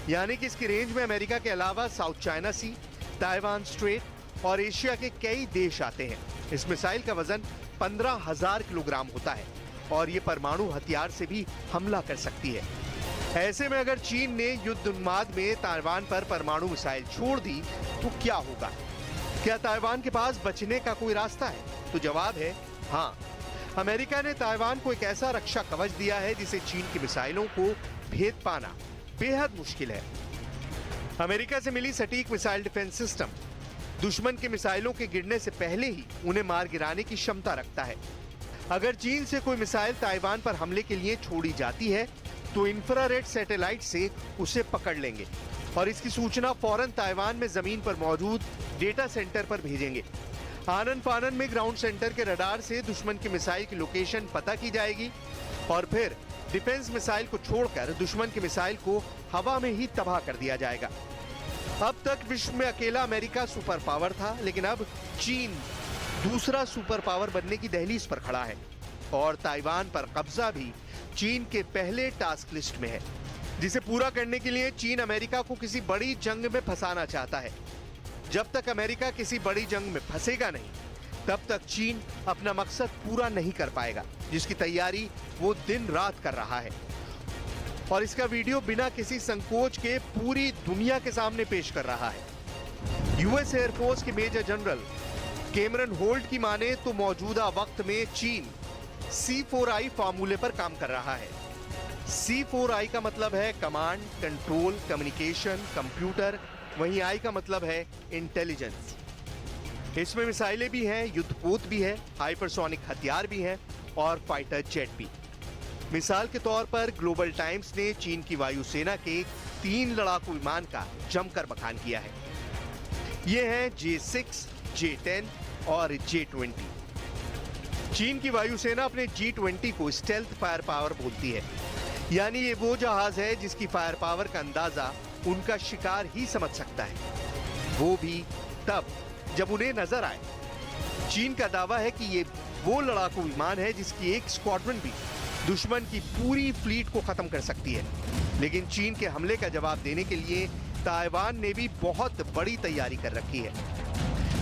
S2: यानी कि इसकी रेंज में अमेरिका के अलावा साउथ चाइना सी, ताइवान स्ट्रेट और एशिया के कई देश आते हैं। इस मिसाइल का वजन 15,000 किलोग्राम होता है और ये परमाणु हथियार से भी हमला कर सकती है। ऐसे में अगर चीन ने युद्ध उन्माद में ताइवान पर परमाणु मिसाइल छोड़ दी तो क्या होगा? क्या ताइवान के पास बचने का कोई रास्ता है? तो जवाब है हाँ। अमेरिका ने ताइवान को एक ऐसा रक्षा कवच दिया है जिसे चीन की मिसाइलों को भेद पाना बेहद मुश्किल है। अमेरिका से मिली सटीक मिसाइल डिफेंस सिस्टम दुश्मन के मिसाइलों के गिरने से पहले ही उन्हें मार गिराने की क्षमता रखता है। अगर चीन से कोई मिसाइल ताइवान पर हमले के लिए छोड़ी जाती है तो इंफ्रारेड सैटेलाइट से उसे पकड़ लेंगे और इसकी सूचना फौरन ताइवान में जमीन पर मौजूद डेटा सेंटर पर भेजेंगे। आनन फानन में ग्राउंड सेंटर के रडार से दुश्मन की मिसाइल की लोकेशन पता की जाएगी और फिर डिफेंस मिसाइल को छोड़कर दुश्मन की मिसाइल को हवा में ही तबाह कर दिया जाएगा। अब तक विश्व में अकेला अमेरिका सुपर पावर था, लेकिन अब चीन दूसरा सुपर पावर बनने की दहलीज पर खड़ा है और ताइवान पर कब्जा भी चीन के पहले टास्क लिस्ट में है, जिसे पूरा करने के लिए चीन अमेरिका को किसी बड़ी जंग में फंसाना चाहता है। जब तक अमेरिका किसी बड़ी जंग में फंसेगा नहीं, तब तक चीन अपना मकसद पूरा नहीं कर पाएगा, जिसकी तैयारी वो दिन रात कर रहा है और इसका वीडियो बिना किसी संकोच के पूरी दुनिया के सामने पेश कर रहा है। यूएस एयरफोर्स के मेजर जनरल कैमरन होल्ट की माने तो मौजूदा वक्त में चीन C4I फार्मूले पर काम कर रहा है। C4I का मतलब है कमांड, कंट्रोल, कम्युनिकेशन, कंप्यूटर, वहीं I का मतलब है इंटेलिजेंस। इसमें मिसाइलें भी हैं, युद्धपोत भी है, हाइपरसोनिक हथियार भी हैं और फाइटर जेट भी। मिसाल के तौर पर ग्लोबल टाइम्स ने चीन की वायुसेना के 3 लड़ाकू विमान का जमकर बखान किया है। ये हैं J6, J10 और J20। चीन की वायुसेना अपने J20 को स्टेल्थ फायर पावर बोलती है, यानी ये वो जहाज है जिसकी फायर पावर का अंदाजा उनका शिकार ही समझ सकता है, वो भी तब जब उन्हें नजर आए। चीन का दावा है कि ये वो लड़ाकू विमान है जिसकी एक स्क्वाड्रन भी दुश्मन की पूरी फ्लीट को खत्म कर सकती है। लेकिन चीन के हमले का जवाब देने के लिए ताइवान ने भी बहुत बड़ी तैयारी कर रखी है।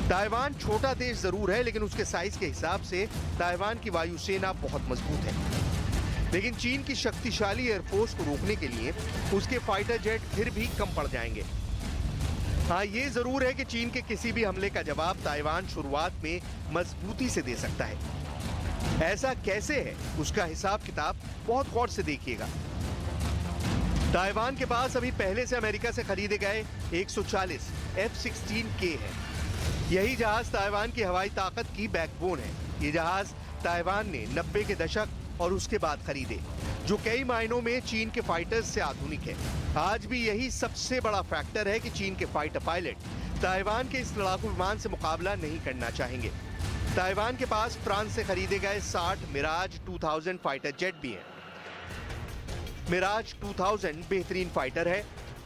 S2: ताइवान छोटा देश जरूर है, लेकिन उसके साइज के हिसाब से ताइवान की वायुसेना बहुत मजबूत है। लेकिन चीन की शक्तिशाली एयरफोर्स को रोकने के लिए उसके फाइटर जेट फिर भी कम पड़ जाएंगे। हाँ, ये जरूर है कि चीन के किसी भी हमले का जवाब ताइवान शुरुआत में मजबूती से दे सकता है। ऐसा कैसे है, उसका हिसाब किताब बहुत गौर से देखिएगा। ताइवान के पास अभी पहले से अमेरिका से खरीदे गए 140 F-16K है। यही जहाज ताइवान की हवाई ताकत की बैकबोन है। ये जहाज ताइवान ने 90 के दशक और उसके बाद खरीदे, जो कई मायनों में चीन के फाइटर्स से आधुनिक है। आज भी यही सबसे बड़ा फैक्टर है कि चीन के फाइटर पायलट ताइवान के इस लड़ाकू विमान से मुकाबला नहीं करना चाहेंगे। ताइवान के पास फ्रांस से खरीदे गए 60 मिराज 2000 फाइटर जेट भी हैं। मिराज 2000 बेहतरीन फाइटर है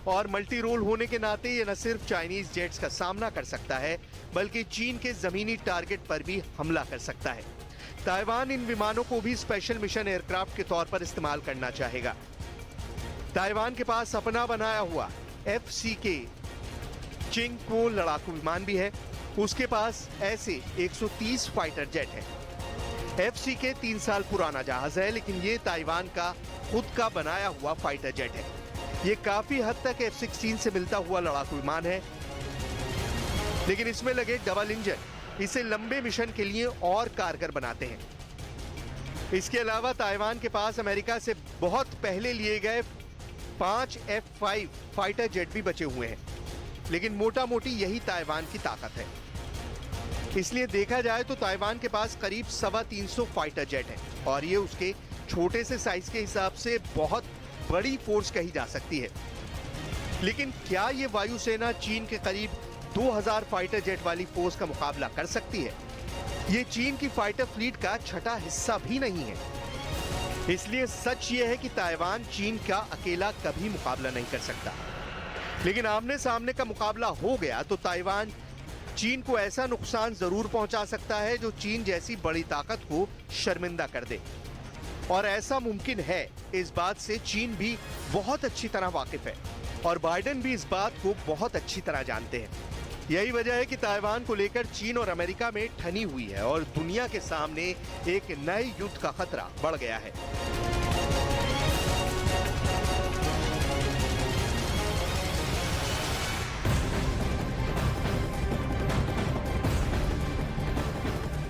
S2: और मल्टी रोल होने के नाते ये न सिर्फ चाइनीज जेट्स का सामना कर सकता है, बल्कि चीन के जमीनी टारगेट पर भी हमला कर सकता है। ताइवान इन विमानों को भी स्पेशल मिशन एयरक्राफ्ट के तौर पर इस्तेमाल करना चाहेगा। ताइवान के पास अपना बनाया हुआ FCK चिंगपो लड़ाकू विमान भी है। उसके पास ऐसे 130 फाइटर जेट है। FCK 3 साल पुराना जहाज है, लेकिन ये ताइवान का खुद का बनाया हुआ फाइटर जेट है। ये काफी हद तक F-16 से मिलता हुआ लड़ाकू विमान है, लेकिन इसमें लगे डबल इंजन इसे लंबे मिशन के लिए और कारगर बनाते हैं। इसके अलावा ताइवान के पास अमेरिका से बहुत पहले लिए गए 5 F-5 फाइटर जेट भी बचे हुए हैं, लेकिन मोटा मोटी यही ताइवान की ताकत है। इसलिए देखा जाए तो ताइवान के पास करीब 325 फाइटर जेट हैं और ये उसके छोटे से साइज के हिसाब से बहुत बड़ी फोर्स कही जा सकती है। लेकिन क्या ये वायुसेना चीन के करीब 2000 फाइटर जेट वाली फोर्स का मुकाबला कर सकती है? ये चीन की फाइटर फ्लीट का छठा हिस्सा भी नहीं है। इसलिए सच ये है कि ताइवान चीन का अकेला कभी मुकाबला नहीं कर सकता। लेकिन आमने सामने का मुकाबला हो गया तो ताइवान चीन को ऐसा नुकसान जरूर पहुंचा सकता है जो चीन जैसी बड़ी ताकत को शर्मिंदा कर दे। और ऐसा मुमकिन है, इस बात से चीन भी बहुत अच्छी तरह वाकिफ है और बाइडेन भी इस बात को बहुत अच्छी तरह जानते हैं। यही वजह है कि ताइवान को लेकर चीन और अमेरिका में ठनी हुई है और दुनिया के सामने एक नए युद्ध का खतरा बढ़ गया है।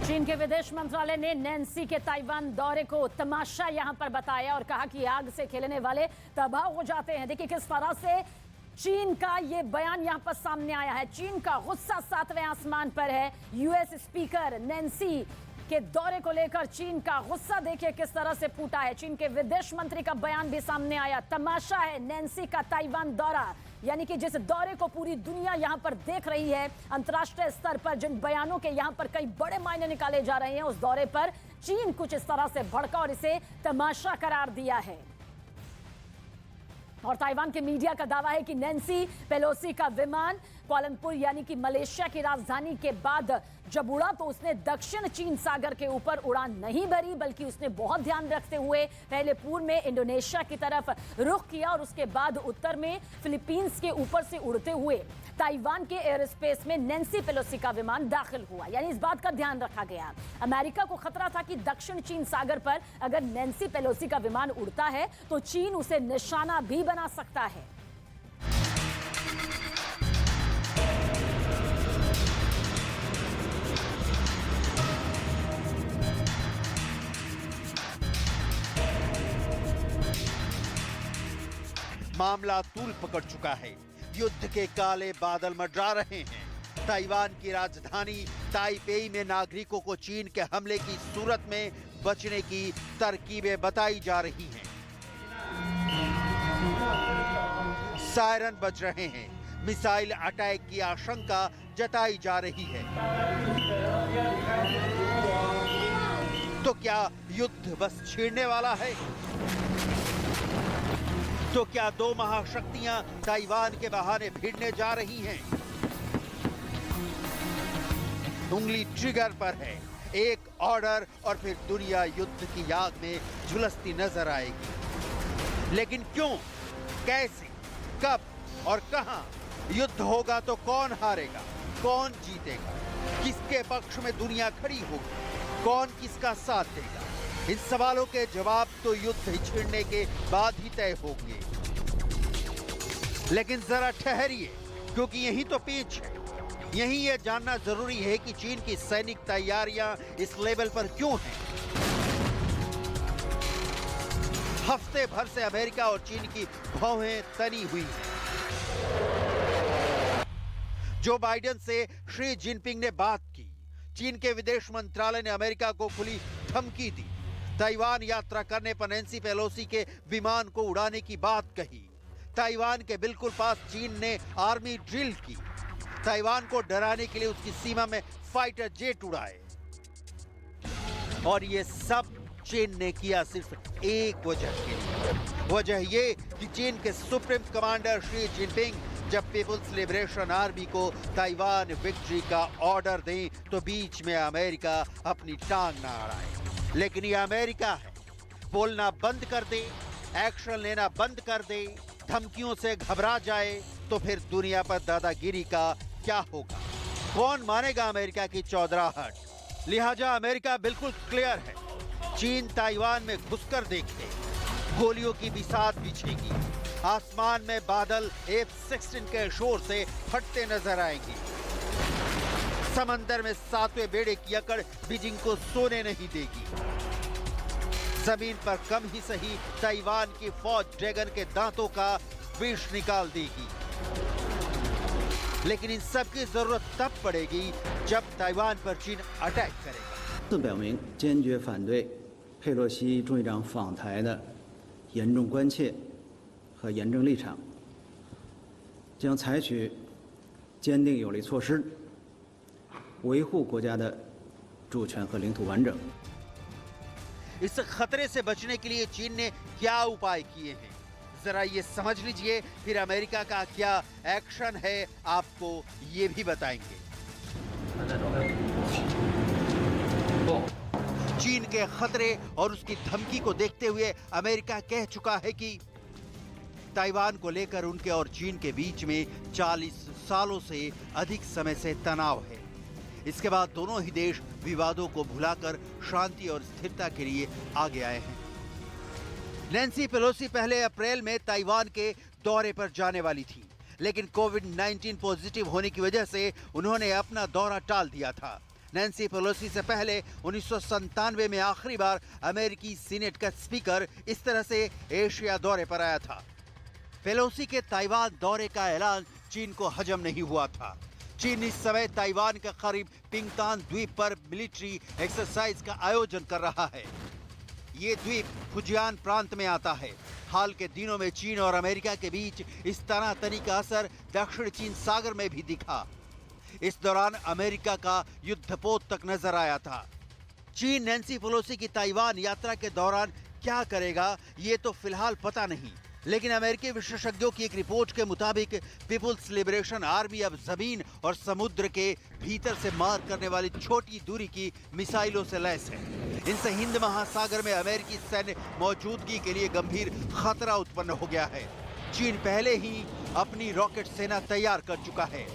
S1: चीन के विदेश मंत्रालय ने नैन्सी के ताइवान दौरे को तमाशा यहां पर बताया और कहा कि आग से खेलने वाले तबाह हो जाते हैं। देखिए किस तरह से चीन का ये बयान यहां पर सामने आया है। चीन का गुस्सा 7वें आसमान पर है। यूएस स्पीकर नैन्सी के दौरे को लेकर चीन का गुस्सा देखिए किस तरह से फूटा है। चीन के विदेश मंत्री का बयान भी सामने आया। तमाशा है नैन्सी का ताइवान दौरा, यानी कि जिस दौरे को पूरी दुनिया यहां पर देख रही है, अंतर्राष्ट्रीय स्तर पर जिन बयानों के यहां पर कई बड़े मायने निकाले जा रहे हैं, उस दौरे पर चीन कुछ इस तरह से भड़का और इसे तमाशा करार दिया है। और ताइवान के मीडिया का दावा है कि नैन्सी पेलोसी का विमान कुआलालंपुर यानी कि मलेशिया की राजधानी के बाद जब उड़ा तो उसने दक्षिण चीन सागर के ऊपर उड़ान नहीं भरी, बल्कि उसने बहुत ध्यान रखते हुए पहले पूर्व में इंडोनेशिया की तरफ रुख किया और उसके बाद उत्तर में फिलीपींस के ऊपर से उड़ते हुए ताइवान के एयर स्पेस में नैन्सी पेलोसी का विमान दाखिल हुआ। यानी इस बात का ध्यान रखा गया। अमेरिका को खतरा था कि दक्षिण चीन सागर पर अगर नैन्सी पेलोसी का विमान उड़ता है तो चीन उसे निशाना भी बना सकता है।
S6: मामला तूल पकड़ चुका है। युद्ध के काले बादल मंडरा रहे हैं। ताइवान की राजधानी ताइपेई में नागरिकों को चीन के हमले की सूरत में बचने की तरकीबें बताई जा रही हैं। सायरन बज रहे हैं। मिसाइल अटैक की आशंका जताई जा रही है। तो क्या युद्ध बस छिड़ने वाला है? तो क्या दो महाशक्तियां ताइवान के बहाने भिड़ने जा रही हैं? उंगली ट्रिगर पर है। एक ऑर्डर और फिर दुनिया युद्ध की आग में झुलसती नजर आएगी। लेकिन क्यों, कैसे, कब और कहां युद्ध होगा तो कौन हारेगा, कौन जीतेगा, किसके पक्ष में दुनिया खड़ी होगी, कौन किसका साथ देगा? इन सवालों के जवाब तो युद्ध छिड़ने के बाद ही तय होंगे। लेकिन जरा ठहरिए, क्योंकि यही तो पेच है। यही ये जानना जरूरी है कि चीन की सैनिक तैयारियां इस लेवल पर क्यों हैं। हफ्ते भर से अमेरिका और चीन की भौहें तनी हुई हैं। जो बाइडेन से शी जिनपिंग ने बात की। चीन के विदेश मंत्रालय ने अमेरिका को खुली धमकी दी। ताइवान यात्रा करने पर नैन्सी पेलोसी के विमान को उड़ाने की बात कही। ताइवान के बिल्कुल पास चीन ने आर्मी ड्रिल की। ताइवान को डराने के लिए उसकी सीमा में फाइटर जेट उड़ाए। और ये सब चीन ने किया सिर्फ एक वजह के लिए। वजह ये कि चीन के सुप्रीम कमांडर शी जिनपिंग जब पीपुल्स लिबरेशन आर्मी को ताइवान विक्ट्री का ऑर्डर दें तो बीच में अमेरिका अपनी टांग ना अड़ाए। लेकिन ये अमेरिका है। बोलना बंद कर दे, एक्शन लेना बंद कर दे, धमकियों से घबरा जाए तो फिर दुनिया पर दादागिरी का क्या होगा? कौन मानेगा अमेरिका की चौधराहट? लिहाजा अमेरिका बिल्कुल क्लियर है। चीन ताइवान में घुसकर देखते, गोलियों की बिसात बिछेगी। आसमान में बादल F-16 के शोर से फटते नजर आएंगे। समंदर में सातवें बेड़े की अकड़ बीजिंग को सोने नहीं देगी। जमीन पर कम ही सही ताइवान की फौज ड्रैगन के दांतों का विष निकाल देगी। लेकिन इन सब की जरूरत तब पड़ेगी जब ताइवान पर चीन अटैक करेगा।
S7: 表明坚决反对佩洛西众议长访台的严重关切和严正立场，将采取坚定有力措施，维护国家的主权和领土完整。
S6: इस खतरे से बचने के लिए चीन ने क्या उपाय किए हैं, जरा ये समझ लीजिए। फिर अमेरिका का क्या एक्शन है, आपको ये भी बताएंगे। चीन के खतरे और उसकी धमकी को देखते हुए अमेरिका कह चुका है कि ताइवान को लेकर उनके और चीन के बीच में 40 सालों से अधिक समय से तनाव है। इसके बाद दोनों ही देश विवादों को भुलाकर शांति और स्थिरता के लिए आगे आए हैं। नैन्सी पेलोसी पहले अप्रैल में ताइवान के दौरे पर जाने वाली थी, लेकिन कोविड-19 पॉजिटिव होने की वजह से उन्होंने अपना दौरा टाल दिया था। नैन्सी पेलोसी से पहले 1997 में आखिरी बार अमेरिकी सीनेट का स्पीकर इस तरह से एशिया दौरे पर आया था। पेलोसी के ताइवान दौरे का ऐलान चीन को हजम नहीं हुआ था। चीन इस समय ताइवान के करीब पिंगतान द्वीप पर मिलिट्री एक्सरसाइज का आयोजन कर रहा है। ये द्वीप फुजियान प्रांत में आता है। हाल के दिनों में चीन और अमेरिका के बीच इस तनातनी का असर दक्षिण चीन सागर में भी दिखा। इस दौरान अमेरिका का युद्धपोत तक नजर आया था। चीन नैन्सी पेलोसी की ताइवान यात्रा के दौरान क्या करेगा ये तो फिलहाल पता नहीं, लेकिन अमेरिकी विशेषज्ञों की एक रिपोर्ट के मुताबिक पीपुल्स लिबरेशन आर्मी अब जमीन और समुद्र के भीतर से मार करने वाली छोटी दूरी की मिसाइलों से लैस है। इनसे हिंद महासागर में अमेरिकी सैन्य मौजूदगी के लिए गंभीर खतरा उत्पन्न हो गया है। चीन पहले ही अपनी रॉकेट सेना तैयार कर चुका है।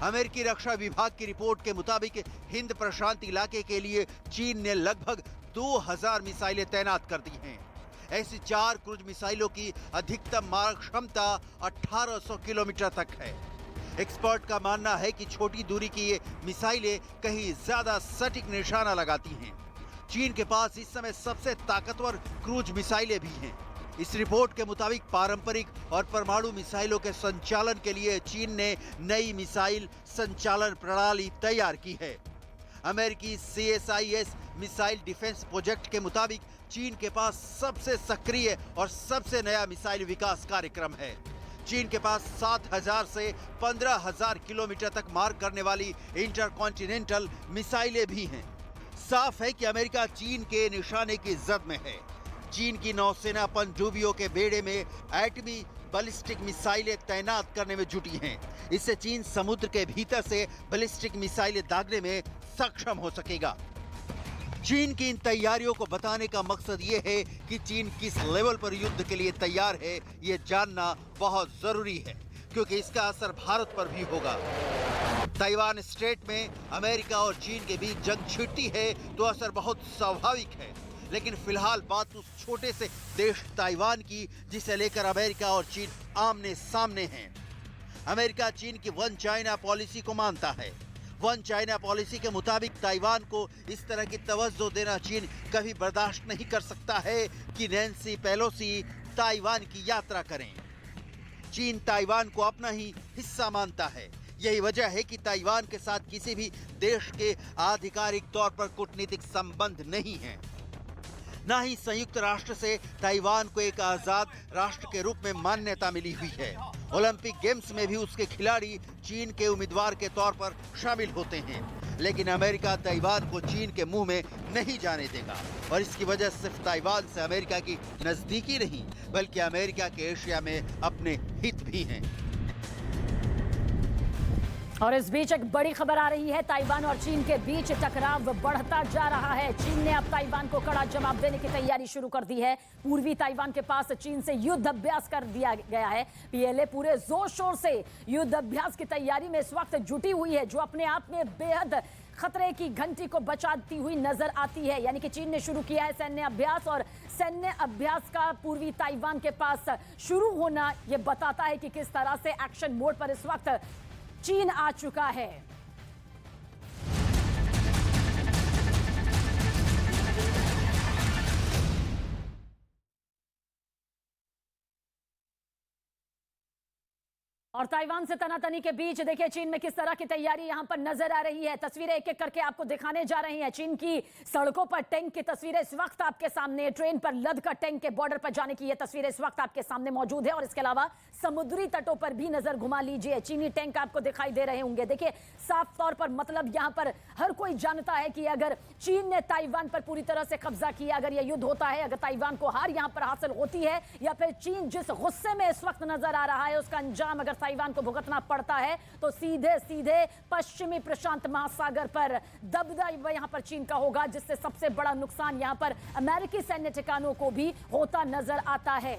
S6: अमेरिकी रक्षा विभाग की रिपोर्ट के मुताबिक हिंद प्रशांत इलाके के लिए चीन ने लगभग 2000 मिसाइलें तैनात कर दी हैं। ऐसी 4 क्रूज मिसाइलों की अधिकतम मार क्षमता 1800 किलोमीटर तक है। एक्सपर्ट का मानना है कि छोटी दूरी की ये मिसाइलें कहीं ज्यादा सटीक निशाना लगाती हैं। चीन के पास इस समय सबसे ताकतवर क्रूज मिसाइलें भी हैं। इस रिपोर्ट के मुताबिक पारंपरिक और परमाणु मिसाइलों के संचालन के लिए चीन ने नई मिसाइल संचालन प्रणाली तैयार की है। अमेरिकी CSIS मिसाइल डिफेंस प्रोजेक्ट के मुताबिक चीन के पास सबसे सक्रिय और सबसे नया मिसाइल विकास कार्यक्रम है। चीन के पास 7000 से 15000 किलोमीटर तक मार करने वाली इंटरकॉन्टिनेंटल मिसाइलें भी हैं। साफ है कि अमेरिका चीन के निशाने की जद में है। चीन की नौसेना पनडुब्बियों के बेड़े में एटमी बैलिस्टिक मिसाइलें तैनात करने में जुटी हैं। इससे चीन समुद्र के भीतर से बैलिस्टिक मिसाइलें दागने में सक्षम हो सकेगा। चीन की इन तैयारियों को बताने का मकसद ये है कि चीन किस लेवल पर युद्ध के लिए तैयार है, ये जानना बहुत जरूरी है, क्योंकि इसका असर भारत पर भी होगा। ताइवान स्ट्रेट में अमेरिका और चीन के बीच जंग छिड़ती है तो असर बहुत स्वाभाविक है, लेकिन फिलहाल बात उस छोटे से देश ताइवान की जिसे लेकर अमेरिका और चीन आमने सामने हैं। अमेरिका चीन की वन चाइना पॉलिसी को मानता है। वन चाइना पॉलिसी के मुताबिक ताइवान को इस तरह की तवज्जो देना चीन कभी बर्दाश्त नहीं कर सकता है कि नैन्सी पेलोसी ताइवान की यात्रा करें। चीन ताइवान को अपना ही हिस्सा मानता है। यही वजह है कि ताइवान के साथ किसी भी देश के आधिकारिक तौर पर कूटनीतिक संबंध नहीं है। न ही संयुक्त राष्ट्र से ताइवान को एक आजाद राष्ट्र के रूप में मान्यता मिली हुई है। ओलंपिक गेम्स में भी उसके खिलाड़ी चीन के उम्मीदवार के तौर पर शामिल होते हैं, लेकिन अमेरिका ताइवान को चीन के मुंह में नहीं जाने देगा। और इसकी वजह सिर्फ ताइवान से अमेरिका की नजदीकी नहीं, बल्कि अमेरिका के एशिया में अपने हित भी हैं।
S1: और इस बीच एक बड़ी खबर आ रही है। ताइवान और चीन के बीच टकराव बढ़ता जा रहा है। चीन ने अब ताइवान को कड़ा जवाब देने की तैयारी शुरू कर दी है। पूर्वी ताइवान के पास चीन से युद्ध अभ्यास कर दिया गया है। PLA पूरे जोर शोर से युद्ध अभ्यास की तैयारी में इस वक्त जुटी हुई है, जो अपने आप में बेहद खतरे की घंटी को बचाती हुई नजर आती है। यानी कि चीन ने शुरू किया है सैन्य अभ्यास, और सैन्य अभ्यास का पूर्वी ताइवान के पास शुरू होना यह बताता है कि किस तरह से एक्शन मोड पर इस वक्त चीन आ चुका है। और ताइवान से तनातनी के बीच देखिए चीन में किस तरह की तैयारी यहां पर नजर आ रही है। तस्वीरें एक एक करके आपको दिखाने जा रही हैं। चीन की सड़कों पर टैंक की तस्वीरें इस वक्त आपके सामने, ट्रेन पर लद कर टैंक के बॉर्डर पर जाने की ये तस्वीरें इस वक्त आपके सामने मौजूद है। और इसके अलावा समुद्री तटों पर भी नजर घुमा लीजिए, चीनी टैंक आपको दिखाई दे रहे होंगे। देखिए साफ तौर पर मतलब यहां पर हर कोई जानता है कि अगर चीन ने ताइवान पर पूरी तरह से कब्जा किया, अगर यह युद्ध होता है, अगर ताइवान को हार यहां पर हासिल होती है, या फिर चीन जिस गुस्से में इस वक्त नजर आ रहा है उसका अंजाम अगर ताइवान को भुगतना पड़ता है, तो सीधे सीधे पश्चिमी प्रशांत महासागर पर दबदबा यहां पर चीन का होगा, जिससे सबसे बड़ा नुकसान यहां पर अमेरिकी सैन्य ठिकानों को भी होता नजर आता है।